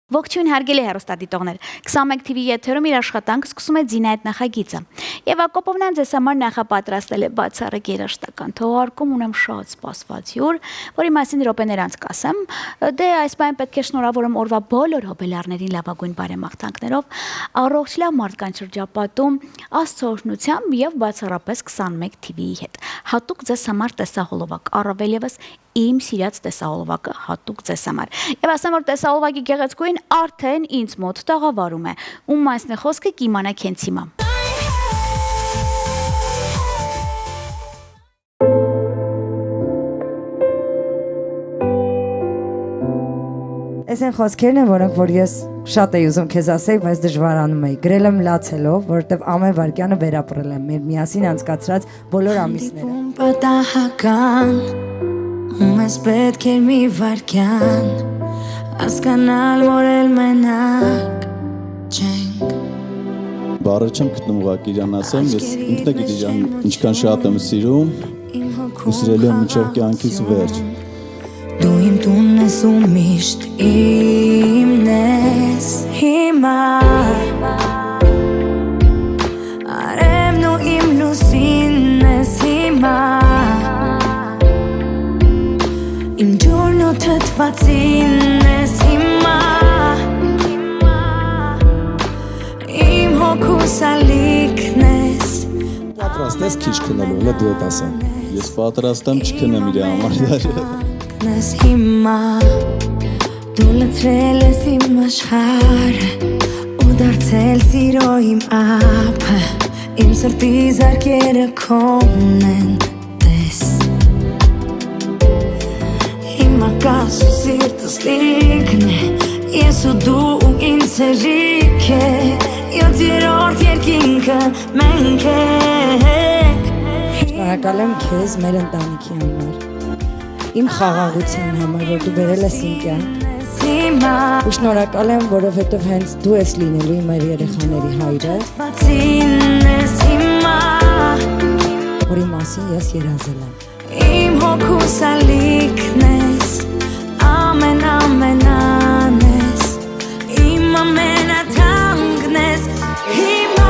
Ողջույն հարգելի հեռուստադիտողներ, 21 TV եթերում իր աշխատանք սկսում է Ձինայդ նախագիծը։ Եվ Ակոպովնան ձեզ համար նախապատրաստել է բացառիկ երաժշտական թողարկում, ունեմ շատ սպասված հյուր, որի մասին րոպեներ անց կասեմ։ Դե այս բան պետք է շնորհավորեմ օրվա բոլոր հոբելյարներին լավագույն բարեմաղթանքներով, առողջ լավ մարդկանց շրջապատում, Աստծո օրհնությամբ եւ բացառապես 21 TV-ի հետ։ Հատուկ ձեզ համար տեսահոլովակ, առավել եւս իմ սիրած տեսահոլովակը հատուկ ձեզ համար։ Եվ ասեմ, որ տեսահոլովակի գեղեցկուին արդեն ինձ մոտ տաղավարում է։ Ում մասն է խոսքը կիմանաք հենց հիմա։ Այս են խոսքերն են, որոնք որ ես շատ էի ուզում քեզ ասեի, բայց դժվարանում էի։ Գրել եմ լացելով, որովհետև ամեն վայրկյանը վերապրել եմ մեր միասին անցկացրած բոլոր ամիսները։ Պատահական Ումես պետք էր մի վարկյան Ասկանալ, որ էլ մենակ չենք Բառը չեմ գտնում ուղղակի իրան ասեմ, ես ինքն է գիտի իրան ինչքան շատ եմ սիրում ու սիրել եմ մինչև կյանքիս վերջ Դու իմ տունն ես ու միշտ իմն ես Հիմա Արևն ու իմ լուսինն ես հիմա Իմ ջուրն ու թթվածին ես հիմա Իմ հոգուս ալիքն ես Պատրաստ ես քիչ քնելու, հələ դու ես ասեմ Ես պատրաստ եմ չքնեմ իր համար Ես հիմա Դու լցրել ես իմ աշխարհը Ու դարձել սիրո իմ ափը Իմ սրտի զարկերը քոնն են տես Հիմա կաս ու սիրտս լիքն է Ես ու դու ու ինձ հերիք է Յոթ երորդ երկինքը մենք ենք Շնորհակալ եմ քեզ մեր ընտանիքի համար Իմ խաղաղության համար, որ դու բերել ես իմ կյանք Ու շնորհակալ եմ, որովհետև հենց դու ես լինելու իմ երեխաների հայրը Որի մասին ես երազել եմ Իմ հոգուս ալիքն ես ամենան ես Իմ ամենաթանկն ես հիմա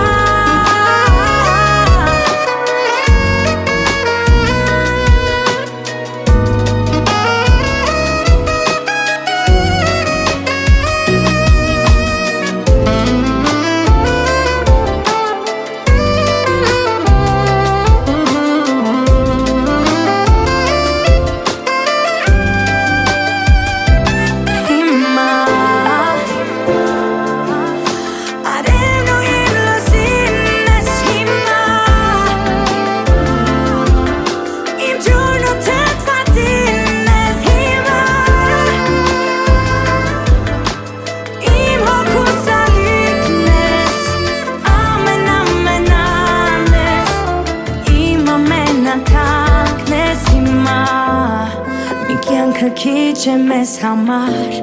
Քիչ է մեզ համար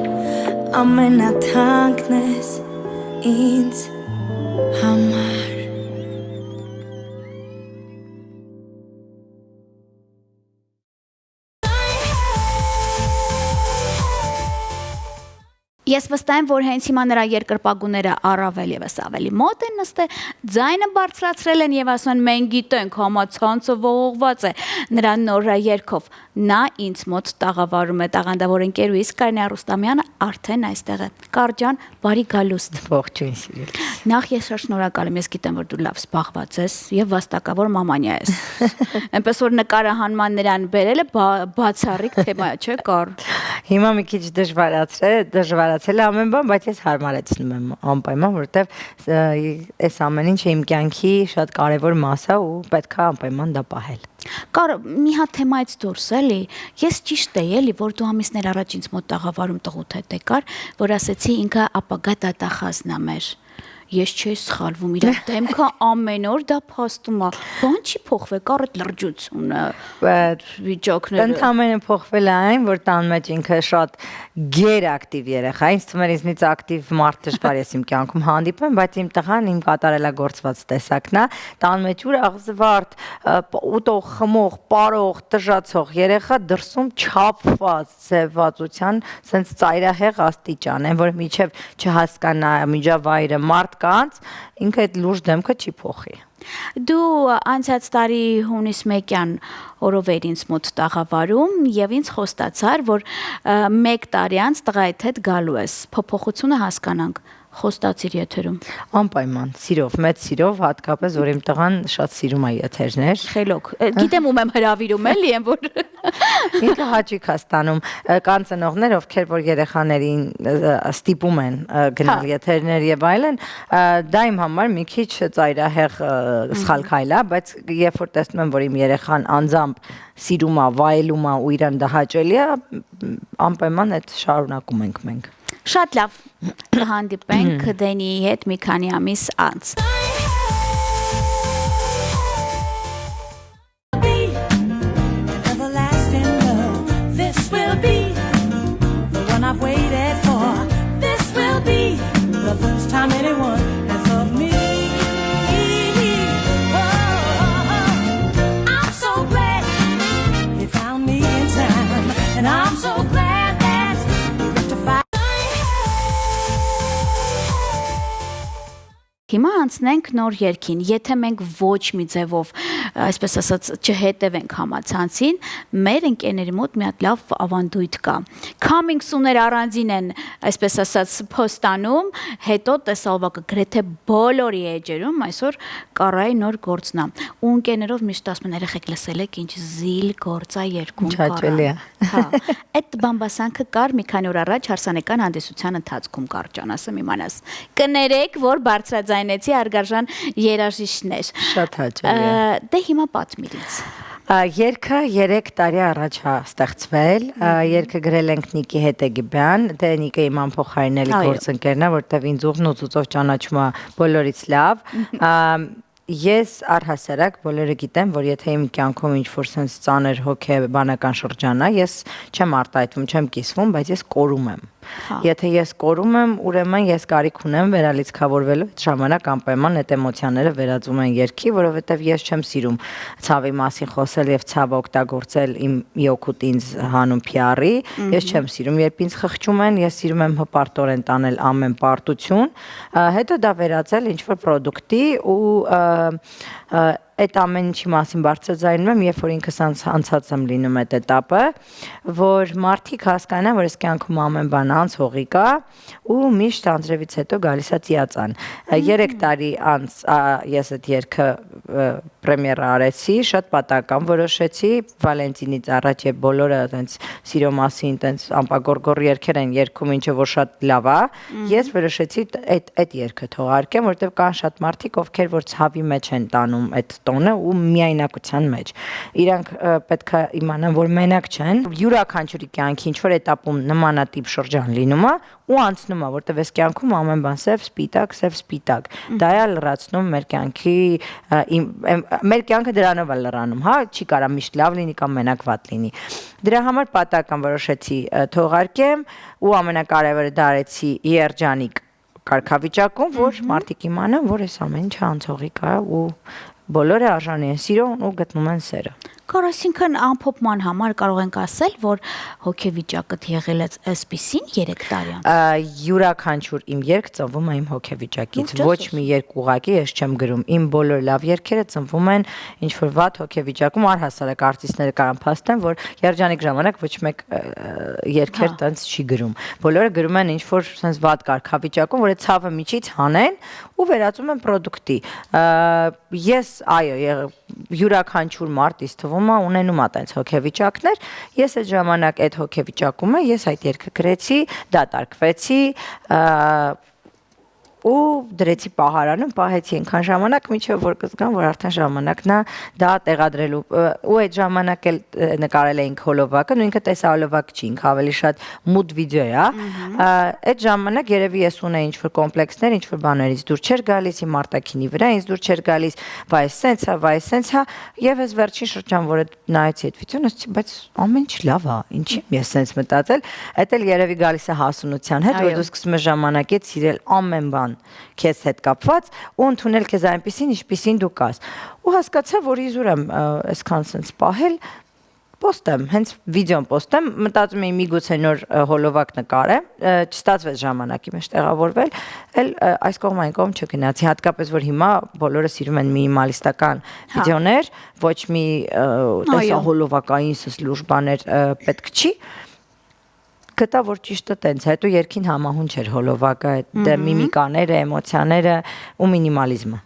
ամենաթանկն ես ինձ համար Ես վստահ եմ, որ հենց հիմա նրա երկրպագուները առավել եւս ավելի մոտ են նստել, ձայնը բարձրացրել են եւ ասում են մենք գիտենք, համացանցը ողողված է նրա նորաերքով։ Նա ինձ մոտ տաղավարում է տաղանդավոր ընկերուհիս Կարինե Արուստամյանը արդեն այստեղ է։ Կարջան, բարի գալուստ։ Ողջույն սիրելիս։ Նախ ես շատ շնորհակալ եմ, ես գիտեմ, որ դու լավ զբաղված ես եւ վաստակավոր մամանյա ես։ Այնպես որ նկարահանման նրան բերել է բացառիկ թեմա է, չէ՞ կար։ Հիմա մի քիչ դժվարացել է ամեն բան, բայց ես հարմարեցնում եմ անպայման, որովհետև այս ամեն ինչը իմ կյանքի շատ կարևոր մաս է ու պետք է անպայման դա պահել։ Կար մի հատ թեմայից դուրս էլի, ես ճիշտ էի էլի, որ դու ամիսներ առաջ ինձ մոտ տաղավարում տղուտ հետ եկար, որ ասեցի ինքը ապագա դատախազն է մեր։ ես չի սխալվում, իր դեմքը ամեն օր դա փաստում է, բան չի փոխվել, կար այդ լրջությունը, վիճակները։ Ընդամենը փոխվել է այն, որ տան մեջ ինքը շատ գերակտիվ երեխա, ինձ թվում է ինձնից ակտիվ մարդ դժվար ես իմ կյանքում հանդիպեմ, բայց իմ տղան իմ կատարելագործված տեսակն է, տան մեջ ուր աղզվարդ, ուտող, խմող, պարող, տժացող երեխա դրսում չափված ձևվածության սենց ծայրահեղ աստիճան են, որ միջև չհասկանա միջավայրը մարդկանց, ինքը այդ լուրջ դեմքը չի փոխի։ Դու անցած տարի հունիս 1-յան օրով էր ինձ մոտ տաղավարում եւ ինձ խոստացար, որ 1 տարի անց տղայիդ հետ գալու ես, փոփոխությունը հասկանանք, խոստացիր եթերում։ Անպայման, սիրով, մեծ սիրով, հատկապես որ իմ տղան շատ սիրում է եթերներ։ Խելոք, գիտեմ ում եմ հրավիրում էլի եմ, որ ինքը հաճույք է ստանում, կան ծնողներ, ովքեր որ երեխաներին ստիպում են գնալ եթերներ եւ այլն, դա իմ համար մի քիչ ծայրահեղ սխալ քայլ է, բայց երբ որ տեսնում եմ, որ իմ երեխան անձամբ սիրում է, վայելում է ու իրան դա հաճելի է, անպայման այդ շարունակում ենք մենք։ Շատ լավ, կհանդիպենք Դենիի հետ մի քանի ամիս անց։ I've waited for. This will be the first time anyone has loved me. Oh, I'm so glad you found me in time, and I'm so glad that you rectified. Հիմա անցնենք նոր երգին, եթե մենք ոչ մի ձևով, այսպես ասած, չհետևենք համացանցին, մեր ընկերների մոտ մի հատ լավ ավանդույթ կա։ Coming soon-եր առանձին են, այսպես ասած, փոստանում, հետո տեսահոլովակը գրեթե բոլորի էջերում այսօր Կարայի նոր գործն է։ Ու ընկերներով միշտ ասում են երեխեք լսել եք ինչ զիլ գործ է երկում Հաճելի է։ Հա, այդ բամբասանքը կար մի քանի օր առաջ հարսանեկան հանդիսության ընթացքում կարճան, ասեմ իմանաս։ Կներեք, որ բարձրաձայնեցի արգարժան երաժիշտներ։ Շատ հաճելի է։ Դե հիմա պատմիր ինձ։ Երգը 3 տարի առաջ է ստեղծվել, երգը գրել ենք Նիկի Հետեգիբյան, դե Նիկը իմ անփոխարինելի գործընկերն է, որտեվ ինձ ուղն ու ծուծով ճանաչում է բոլորից լավ։ Ես առհասարակ բոլորը գիտեմ, որ եթե իմ կյանքում ինչ-որ sense ծանր հոգեբանական շրջան է, ես չեմ արտահայտվում, չեմ կիսվում, բայց ես կորում եմ։ Եթե ես կորում եմ, ուրեմն ես կարիք ունեմ վերալիցքավորվելու, այդ ժամանակ անպայման այդ էմոցիաները վերածում են երգի, որովհետև ես չեմ սիրում ցավի մասին խոսել եւ ցավը օգտագործել իմ իօքուտ ինձ հանուն PR-ի, ես չեմ սիրում, երբ ինձ խղճում են, ես սիրում եմ հպարտորեն տանել ամեն պարտություն, հետո դա վերածել ինչ-որ պրոդուկտի ու այդ ամեն ինչի մասին բարձրաձայնում եմ, երբ որ ինքս անցած եմ լինում այդ этаպը, որ մարդիկ հասկանան, որ այս կյանքում ամեն բան անցողի կա ու միշտ անձրևից հետո գալիս է ծիածան։ 3 տարի անց ես այդ երգը պրեմիերա արեցի, շատ պատահական որոշեցի, Վալենտինից առաջ երբ բոլորը այտենց սիրո մասին այտենց ամպագորգոր երգեր են երգում, ինչը որ շատ լավ է, ես որոշեցի այդ երգը թողարկեմ, որովհետև կան շատ մարդիկ, ովքեր որ ցավի մեջ են տանում այդ տոնը ու միայնակության մեջ։ Իրանք պետք է իմանան, որ մենակ չեն։ Յուրաքանչյուրի կյանքի ինչ որ этаպում նմանատիպ շրջան լինում է ու անցնում է, որտեղ այս կյանքում ամեն բան սև սպիտակ։ Դա է լրացնում մեր կյանքի մեր կյանքը դրանով է լրանում, հա, չի կարա միշտ լավ լինի կամ մենակ վատ լինի։ Դրա համար պատահական որոշեցի թողարկեմ ու ամենակարևորը դա արեցի երջանիկ կարգավիճակում, որ մարդիկ իմանան, որ այս ամեն ինչը անցողի կա ու բոլորը արժանի են սիրուն ու գտնում են սերը։ Կար այսինքն ամփոփման համար կարող ենք ասել, որ հոգեվիճակդ եղել է այսպիսին 3 տարի անց։ Յուրաքանչյուր իմ երգ ծնվում է իմ հոգեվիճակից, ոչ մի երգ ուղղակի ես չեմ գրում։ Իմ բոլոր լավ երգերը ծնվում են ինչ-որ վատ հոգեվիճակում, առհասարակ արտիստները կարող փաստեն, որ երջանիկ ժամանակ ոչ մեկ երգեր տենց չի գրում։ Բոլորը գրում են ինչ-որ sense վատ կարգավիճակում, որ այդ ցավը միջից հանեն ու վերածում են պրոդուկտի։ Ես, այո, յուրաքանչյուր մարդ իս թվում է ունենում է տենց հոգեվիճակներ, ես այդ ժամանակ այդ հոգեվիճակում եմ, ես այդ երգը գրեցի, դատարկվեցի, ու դրեցի պահարանում, պահեցի այնքան ժամանակ, մինչև որ կզգամ, որ արդեն ժամանակն է դա տեղադրելու։ Ու այդ ժամանակ էլ նկարել էինք հոլովակը, նույնքը տեսա հոլովակ չի, ինքը ավելի շատ մուդ վիդեո է, այդ ժամանակ երևի ես ունեի ինչ-որ կոմպլեքսներ, ինչ-որ բաներից դուր չէր գալիս, իմ արտաքինի վրա ինձ դուր չէր գալիս, բայց սենց է, եւ ես վերջին շրջան, որ նայեցի այդ վիդեոն, ասեցի, բայց ամեն ինչ լավ է, ինչի՞ ես սենց մտածել, այդ էլ երևի գալիս է հասունության հետ, որ դու սկսում ես ժամանակից սիրել ամեն բան քեզ հետ կապված ու ընդունել քեզ այնպեսին, ինչպեսին դու կաս։ Ու հասկացա, որ իզուր եմ այսքան սենց պահել, post-եմ, հենց վիդեոն post-եմ, մտածում էի միգուցե նոր հոլովակ նկարեմ, չստացվեց ժամանակի մեջ տեղավորվել, էլ այս կողմ այն կողմ չգնացի, հատկապես որ հիմա բոլորը սիրում են մինիմալիստական վիդեոներ, ոչ մի տեսա հոլովակային սս լուրջ բաներ պետք չի։ Գտա, որ ճիշտը տենց է, հետո երկին համահունչ էր հոլովակը, միմիկաները, էմոցիաները ու մինիմալիզմը։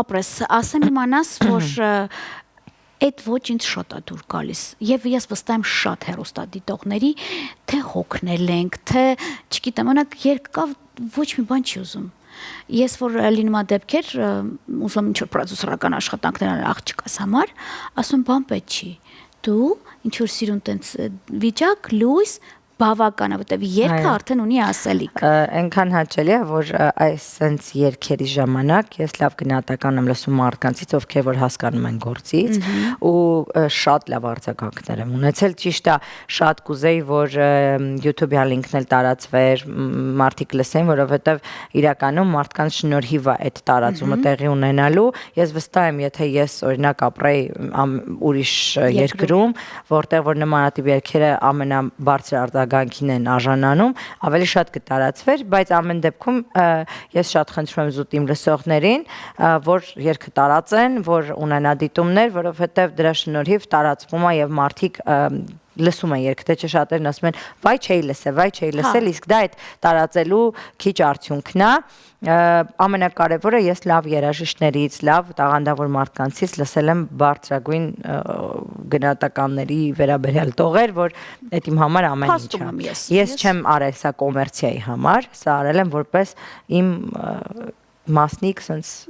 Ապրես, ասեմ իմանաս, որ այդ ոչ ինձ շատ է դուր գալիս եւ ես վստահ եմ շատ հեռուստադիտողների թե հոգնել ենք, թե չգիտեմ, օրինակ երկկավ ոչ մի բան չի ուզում։ Ես որ լինում է դեպքեր, ուզում ինչ որ պրոդյուսերական աշխատանքներ անել աղջկաս համար, ասում բան պետք չի։ Դու ինչ որ սիրուն տենց վիճակ, լույս բավական է, որտեղ երգը արդեն ունի ասելիք։ Այնքան հաճելի է, որ այս sense երգերի ժամանակ ես լավ գնահատական եմ լսում մարդկանցից, ովքեր որ հասկանում են գործից ու շատ լավ արձագանքներ եմ ունեցել, ճիշտ է, շատ կուզեի, որ YouTube-յան լինքն էլ տարածվեր, մարդիկ լսեն, որովհետև իրականում մարդկանց շնորհիվ է այդ տարածումը տեղի ունենալու։ Ես վստահ եմ, եթե ես օրինակ ապրեի ուրիշ երկրում, որտեղ որ նմանատիպ երգերը ամենաբարձր արձագանքին են արժանանում, ավելի շատ կտարածվեր, բայց ամեն դեպքում ես շատ խնդրում եմ զուտ իմ լսողներին, որ երգը տարածեն, որ ունենա դիտումներ, որովհետև դրա շնորհիվ տարածվում է եւ մարդիկ լսում են երգը, թե չէ շատերն ասում են վայ չէի լսել, իսկ դա այդ տարածելու քիչ արդյունքն է։ Ամենակարևորը ես լավ երաժիշտներից, լավ տաղանդավոր մարդկանցից լսել եմ բարձրագույն գնահատականների վերաբերյալ տողեր, որ այդ իմ համար ամեն ինչ է։ Ես չեմ արել սա կոմերցիայի համար, սա արել եմ որպես իմ մասնիկ սենց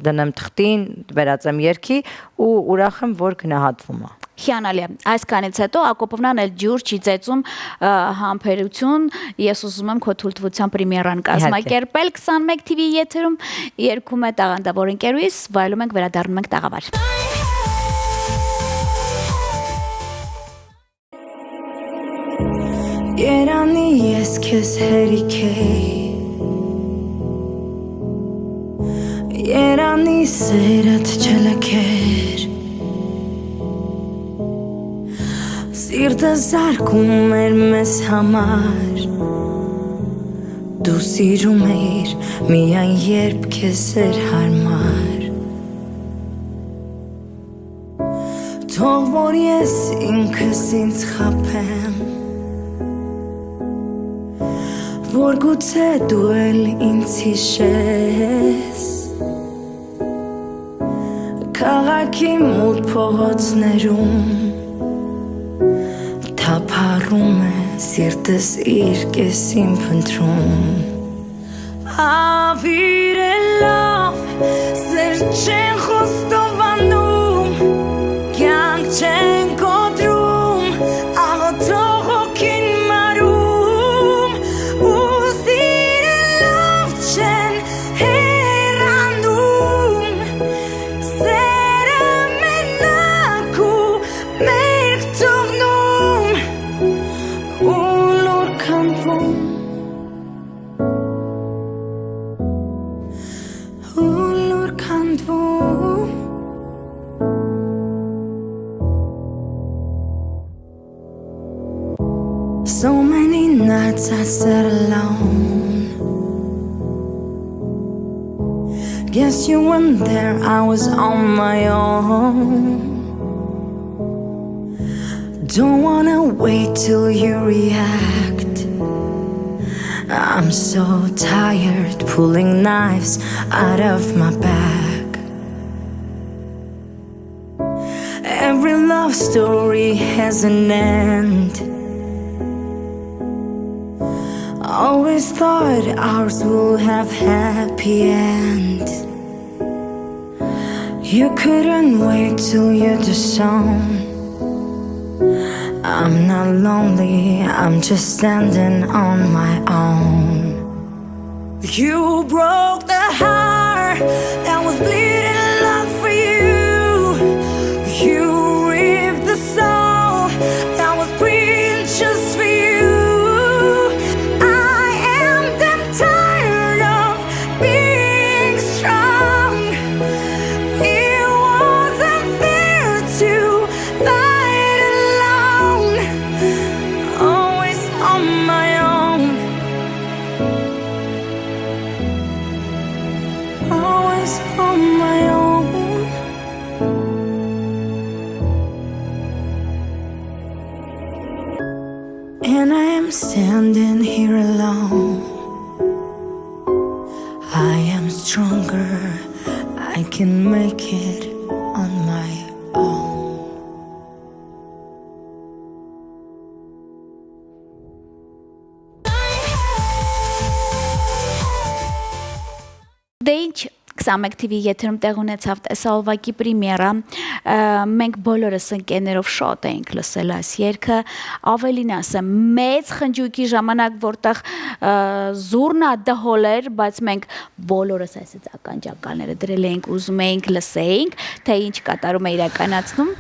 դնեմ թղթին, վերածեմ երգի ու ուրախ եմ, որ գնահատվում է։ Հիանալի է։ Այսքանից հետո Ակոպովնան էլ ջուր չի ծեծում համբերություն, ես ուզում եմ քո թույլտվության պրեմիերան կազմակերպել 21 TV եթերում, երգում է տաղանդավոր ընկերուհիս, վայելում ենք, վերադառնում ենք տաղավար։ Երանի ես քեզ հերիք էի, երանի սերդ չլքեր, սիրտը զարկում էր մեզ համար, դու սիրում էիր միայն երբ քեզ էր հարմար, թող որ ես ինքս ինձ խաբեմ, որ գուցե դու էլ ինձ հիշես, քաղաքի մութ փողոցներում թափառում է սիրտս իր կեսին փնտրում, ավիրելով սեր չեն խոստովանում, կյանք չեն կոտրում, աղոթող հոգին մարում, ու սիրելով չեն հեռանում, սերը մենակ ու մերկ թողնում, ու լուր քանդվում, ու լուր քանդվում, so many nights I sat alone, guess you weren't there, I was on my own, don't wanna wait till you react, I'm so tired pulling knives out of my bag, every love story has an end, always always thought ours will have happy end. You couldn't wait till you disown. I'm not lonely, I'm just standing on my own. You broke the heart that was bleeding love for you. You ripped the soul that was breathing just for you. I am damn tired of being strong. It wasn't fair to fight alone, always on my own. Always on my own. And I am standing here alone. I am stronger. I can make it on my own. Դե ինչ 21 TV եթերում տեղ ունեցավ տեսահոլովակի պրեմիերա, մենք բոլորս ընկերներով շատ էինք լսել այս երգը, ավելին ասեմ, մեծ խնջույքի ժամանակ, որտեղ զուրնա դհոլ էր, բայց մենք բոլորս այսպես ականջակալները դրել էինք, ուզում էինք լսեինք, թե ինչ կատարում է իրականացնում,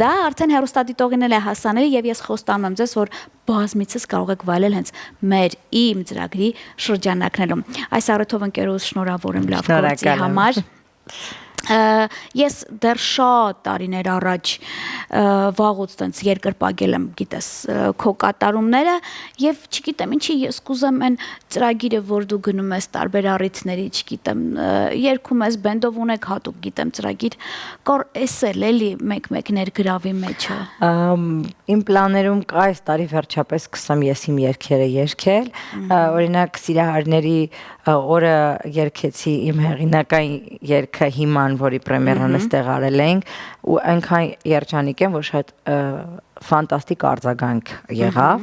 դա արդեն հեռուստադիտողին էլ է հասանելի եւ ես խոստանում եմ ձեզ, որ բազմիցս կարող եք վայելել հենց մեր իմ ծրագրի շրջանակներում։ Այս առիթով ընկերուս շնորհավոր եմ լավ գործի համար։ Ես դեռ շատ տարիներ առաջ վաղուց տենց երկրպագել եմ, գիտես, քո կատարումները եւ չգիտեմ ինչի ես կուզեմ այն ծրագիրը, որ դու գնում ես տարբեր առիթների, չգիտեմ, երգում ես բենդով ունեք հատուկ, գիտեմ, ծրագիր կար էսել էլի մեկ-մեկ ներգրավի մեջը։ Իմ պլաներում կա այս տարի վերջապես սկսեմ ես իմ երգերը երգել, օրինակ Սիրահարների օրը երգեցի իմ հեղինակային երգը հիման, որի պրեմիերան ստեղ արել ենք ու այնքան երջանիկ եմ, որ շատ ֆանտաստիկ արձագանք եղավ,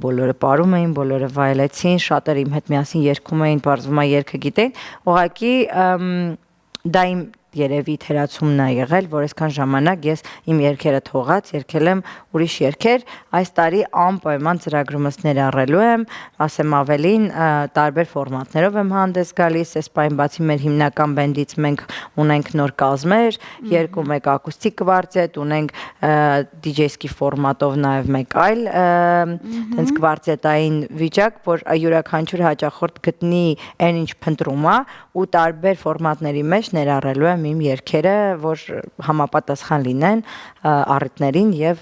բոլորը պարում էին, բոլորը վայելեցին, շատերը իմ հետ միասին երգում էին, բարձվում է երգը գիտեն, ուղղակի դա իմ երևի թերացումն է եղել, որ այսքան ժամանակ ես իմ երգերը թողած երգել եմ ուրիշ երգեր, այս տարի անպայման ծրագրումս ներառելու եմ, ասեմ ավելին, տարբեր ֆորմատներով եմ հանդես գալիս, այս պայն բացի մեր հիմնական բենդից մենք ունենք նոր կազմեր, երկում եք ակուստիկ կվարտետ, ունենք DJ-սկի ֆորմատով նաև մեկ այլ տենց կվարտետային վիճակ, որ յուրաքանչյուր հաճախորդ գտնի այն ինչ փնտրում է ու տարբեր ֆորմատների մեջ ներառելու եմ իմ երգերը, որ համապատասխան լինեն առիթներին եւ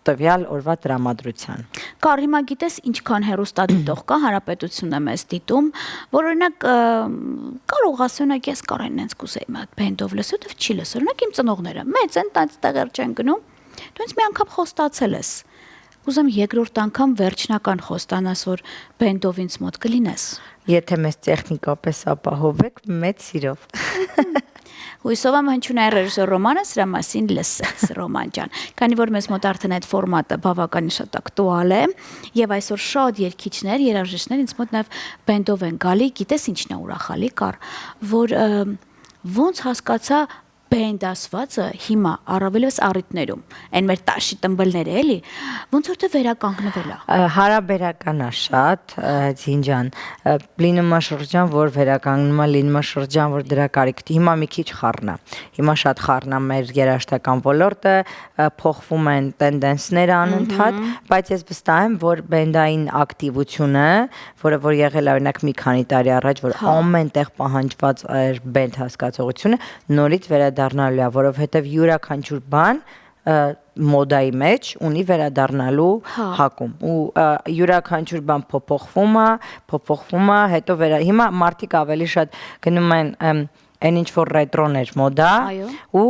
տվյալ օրվա տրամադրության։ Կար հիմա գիտես ինչքան հեռուստադիտող կա, հանրապետությունն է մեզ դիտում, որ օրինակ կարող ասի օրինակ ես կարեն նենց կուզեի մի հատ բենդով լսել, դեռ չի լսել, օրինակ իմ ծնողները մեծ են, տենց տեղեր չեն գնում, դու ինձ մի անգամ խոստացել ես։ Ուզեմ երկրորդ անգամ վերջնական խոստանաս, որ բենդով ինձ մոտ կլինես։ Եթե մեզ տեխնիկապես ապահովեք, մեծ սիրով։ Հույսով եմ հնչյունային ռեժիսոր Ռոմանը սրա մասին լսեց, Ռոման ջան, քանի որ մեզ մոտ արդեն այդ ֆորմատը բավականին շատ ակտուալ է եւ այսօր շատ երգիչներ, երաժիշտներ ինձ մոտ նաեւ բենդով են գալի, գիտես ինչն է ուրախալի կար, որ ոնց հասկացա բենդ ասվածը հիմա առավելևս առիթներում, այն մեր տաշի տմբլները էլի, ոնց որ թե վերականգնվել է։ Հարաբերական է շատ, Ձինջան, լինում է շրջան, որ վերականգնում է, լինում է շրջան, որ դրա կարիքը հիմա մի քիչ խառն է։ Հիմա շատ խառն է մեր երաժշտական ոլորտը, փոխվում են տենդենսները անընդհատ, բայց ես վստահ եմ, որ բենդային ակտիվությունը, որը որ եղել է օրինակ մի քանի տարի առաջ, որ ամենտեղ պահանջված էր բենդ հասկացողությունը, նորից վերադառնալու է, որովհետև յուրաքանչյուր բան մոդայի մեջ ունի վերադառնալու հակում ու յուրաքանչյուր բան փոփոխվում է, հետո հիմա մարդիկ ավելի շատ գնում են այն ինչ որ ռետրոներ մոդա ու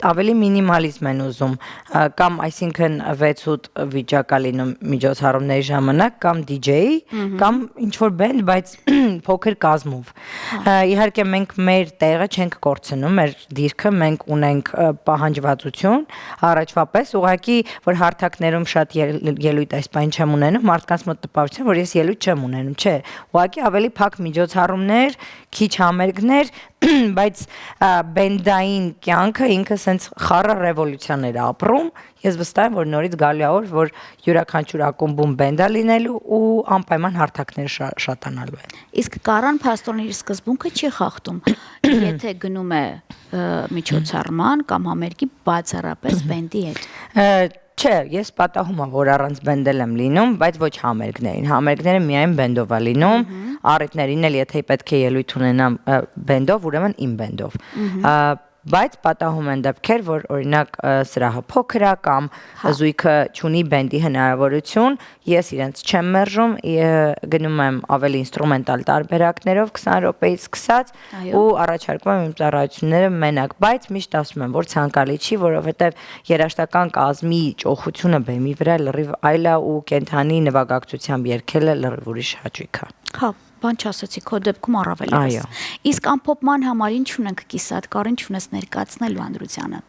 ավելի մինիմալիզմ են ուզում, կամ այսինքն 6-8 վիճակա լինում միջոցառումների ժամանակ, կամ DJ-ի, կամ ինչ-որ բենդ, բայց փոքր կազմով։ Իհարկե մենք մեր տեղը չենք կորցնում, մեր դիրքը մենք ունենք պահանջվածություն, առաջվա պես, ուղղակի, որ հարթակներում շատ ելույթ այս բան չեմ ունենում, մարդկանց մոտ տպավորություն, որ ես ելույթ չեմ ունենում, չէ, ուղղակի ավելի փակ միջոցառումներ, քիչ համերգներ, բայց բենդային կյանքը ինքը սենց խառը ռևոլյուցիաներ ապրում, ես վստահ եմ, որ նորից գալու է օր, որ յուրաքանչյուր ակումբում բենդա լինելու ու անպայման հարթակներ շատանալու են։ Իսկ Կարան փաստորեն իր սկզբունքը չի խախտում, եթե գնում է միջոցառման կամ համերգի բացառապես բենդի հետ։ Չէ, ես պատահում եմ, որ առանց բենդել եմ լինում, բայց ոչ համերգներին։ Համերգները միայն բենդով է լինում, առիթներին էլ եթե պետք է ելույթ ունենամ բենդով, ուրեմն իմ բենդով։ Բայց պատահում են դեպքեր, որ օրինակ սրահը փոքր է կամ զույգը չունի բենդի հնարավորություն, ես իրենց չեմ մերժում, գնում եմ ավելի ինստրումենտալ տարբերակներով 20 րոպեից սկսած ու առաջարկում եմ իմ ծառայությունները մենակ, բայց միշտ ասում եմ, որ ցանկալի չի, որովհետև երաժշտական կազմի ճոխությունը բեմի վրա լրիվ այլ է ու կենթանի նվագակցությամբ երգելը լրիվ ուրիշ հաճույք է։ Հա, բան չասեցի, քո դեպքում առավել եւս։ Իսկ ամփոփման համար ինչ ունենք կիսատ, կար ինչ ունես ներկայացնելու Անդրությանը։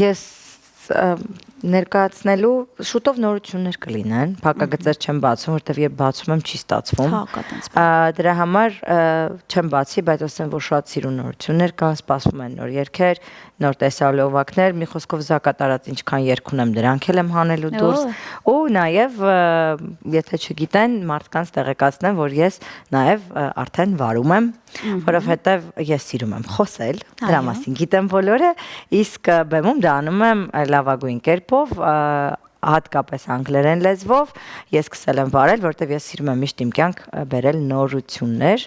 Ես ներկայացնելու շուտով նորություններ կլինեն, փակագծեր չեմ բացում, որտեվ երբ բացում եմ չի ստացվում։ Դրա համար չեմ բացի, բայց ասեմ, որ շատ սիրուն նորություններ կան, սպասվում են նոր երգեր, նոր տեսալովակներ, մի խոսքով զակատարած ինչքան երգ ունեմ, դրանք էլ եմ հանելու դուրս։ Ու նաև, եթե չգիտեն, մարդկանց տեղեկացնեմ, որ ես նաև արդեն վարում եմ, որովհետև ես սիրում եմ խոսել, դրա մասին գիտեմ բոլորը, իսկ բեմում դա անում եմ լավագույն կերպով, հատկապես անգլերեն լեզվով, ես սկսել եմ վարել, որտեվ ես սիրում եմ միշտ իմ կյանք բերել նորություններ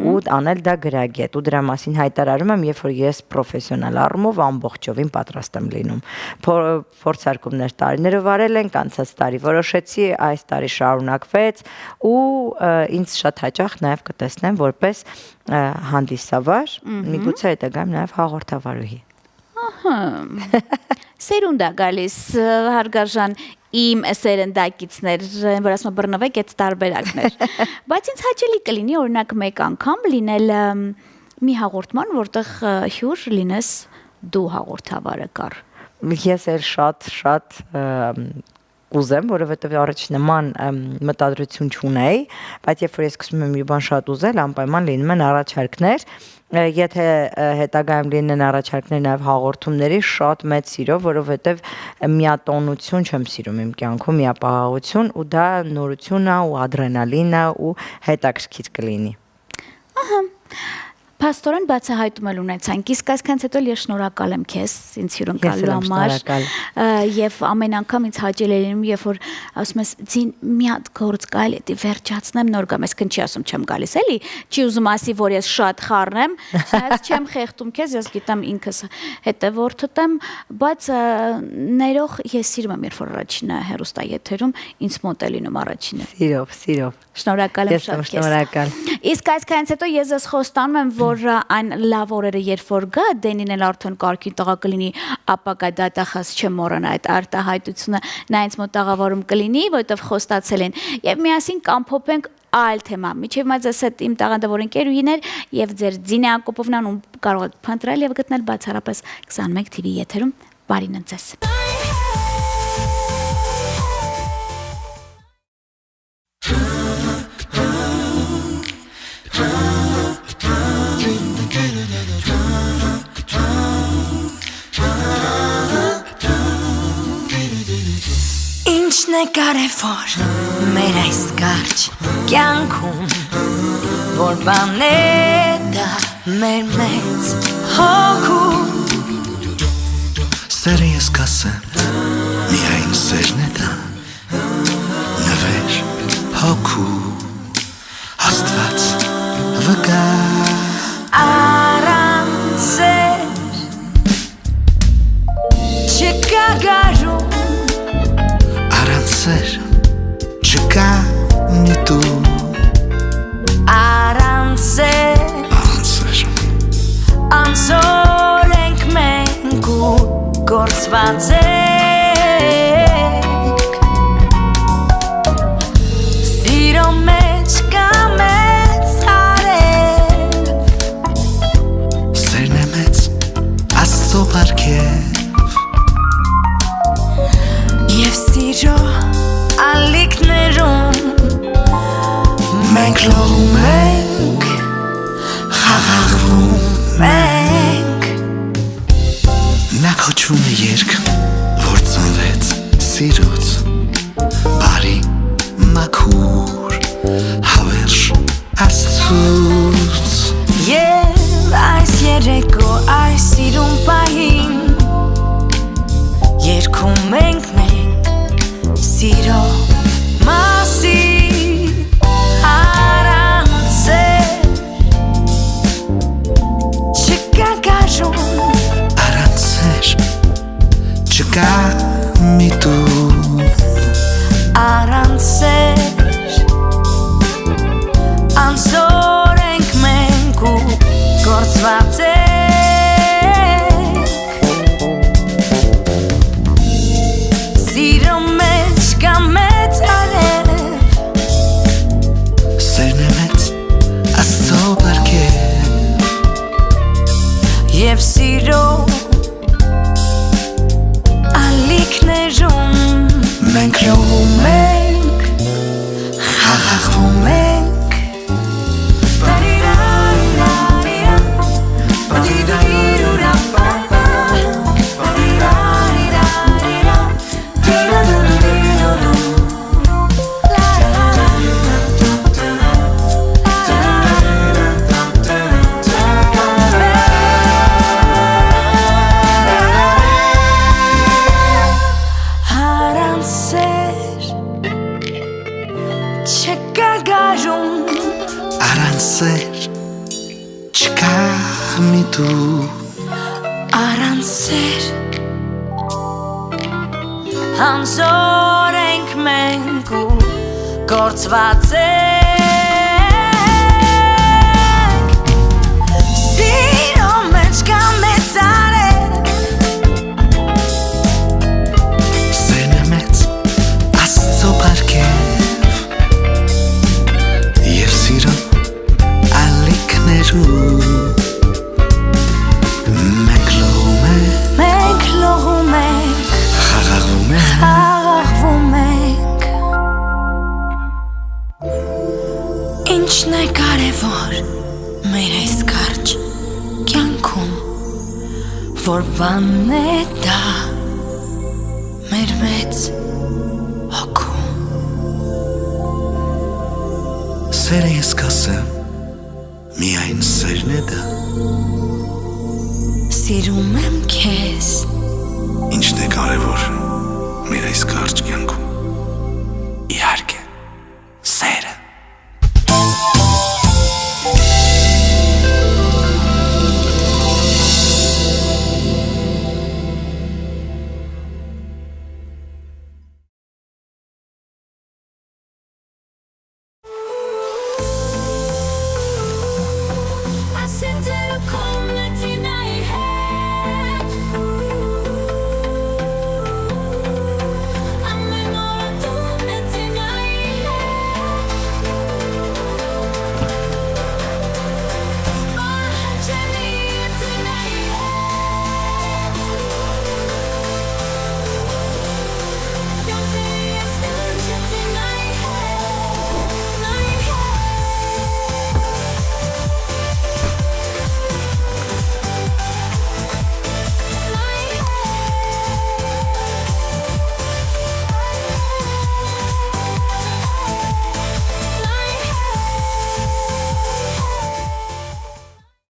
ու անել դա գրագետ ու դրա մասին հայտարարում եմ, երբ որ ես պրոֆեսիոնալ առումով ամբողջովին պատրաստ եմ լինում։ Փորձարկումներ տարիներով վարել ենք, անցած տարի որոշեցի, այս տարի շարունակվեց ու ինձ շատ հաճախ նաև կտեսնեմ որպես հանդիսավար, միգուցե հետագայում նաև հաղորդավարուհի։ Սերունդ է գալիս, հարգարժան իմ սերնդակիցներ, որ ասում բռնվեք այդ տարբերակներ, բայց ինձ հաճելի կլինի օրինակ մեկ անգամ լինել մի հաղորդման, որտեղ հյուր լինես դու հաղորդավարը կար։ Ես էլ շատ ուզեմ, որովհետև առաջ նման մտադրություն չունեի, բայց երբ որ ես սկսում եմ մի բան շատ ուզել, անպայման լինում են առաջարկներ, եթե հետագայում լինեն առաջարկներ նաև հաղորդումների շատ մեծ սիրով, որովհետև միատոնություն չեմ սիրում իմ կյանքում, միապաղաղություն ու դա նորություն է ու ադրենալին է ու հետաքրքիր կլինի։ Ահա։ Փաստորեն բացահայտում էլ ունեցանք, իսկ այսքանից հետո ես շնորհակալ եմ քեզ, ինձ հյուրընկալու համար, եւ ամեն անգամ ինձ հաճելի է լինում, երբ որ ասում ես, «Ձին մի հատ գործ կայլ է, վերջացնեմ, նոր գամ», այսքան չի ասում չեմ գալիս, էլի, չի ուզում ասի, որ ես շատ խառնեմ, չնայած չեմ խեղդում քեզ, ես գիտեմ ինքս հետևորդդ եմ, բայց ներող ես սիրում եմ, երբ որ առաջինը հեռուստաեթերում ինձ մոտ է լինում առաջինը։ Սիրով։ Շնորհակալ եմ շատ քեզ։ Շնորհակալ։ Իսկ այսքանից հետո ես ես խոստանում եմ, որ այն լավ օրերը երբ որ գա, Դենին էլ արդեն կարգին տղա կլինի, ապակա դատախազ չեմ մոռանա այդ արտահայտությունը, նա ինձ մոտ տաղավարում կլինի, որովհետև խոստացել են, եւ միասին կամփոփենք այլ թեմա։ Միջև մայց ես այդ իմ տաղանդավոր ընկերուհիներ եւ ձեր Ձինե Ակոպովնան ում կարող եք փնտրել եւ գտնել բացառապես 21 TV եթերում։ Բարին ընձես։ Ինչն է կարևոր մեր այս կարճ կյանքում, որ բան է դա մեր մեծ հոգու։ Սերը ես կասեմ, միայն սերն է դա, նվեր հոգու, Աստված վկա։ Առանց սեր չկա գարուն, Սեր չկա նիտու առանց սեր անցոր անցոր ենք ալիքներում մենք լողում ենք խաղաղվում ենք Նա քոչվում է երկ, որ ծնվեց սիրուց Բարի մաքուր հավերժ աստծուց Եվ այս երեկո այս սիրուն պահին Երգում ենք մենք սիրո մասին Առանց չկա գարուն Առանց չկա մի դու Առանց անզոր ենք մենք ու գործված Սիրո մեջ կա մեծ արև Սերն է մեծ աստծո բարգև Եվ սիրո ալիքներում Մենք լողում մենք խաղաղվում ենք Չկա գարուն Առանց չկա մի դու Առանց անզոր ենք մենք ու գործված Սիրո մեջ կա մեծ արև Սերն է մեծ աստծո բարգև Եվ սիրո ալիքներում Մենք լողում ենք խաղաղվում ենք Ինչն է կարևոր մեր այս կարճ կյանքում Որ բանն է դա մեր մեծ հոգում Սերը ես կասեմ միայն սերն է դա Սիրում եմ քեզ Ինչն է կարևոր մեր այս կարճ կյանքում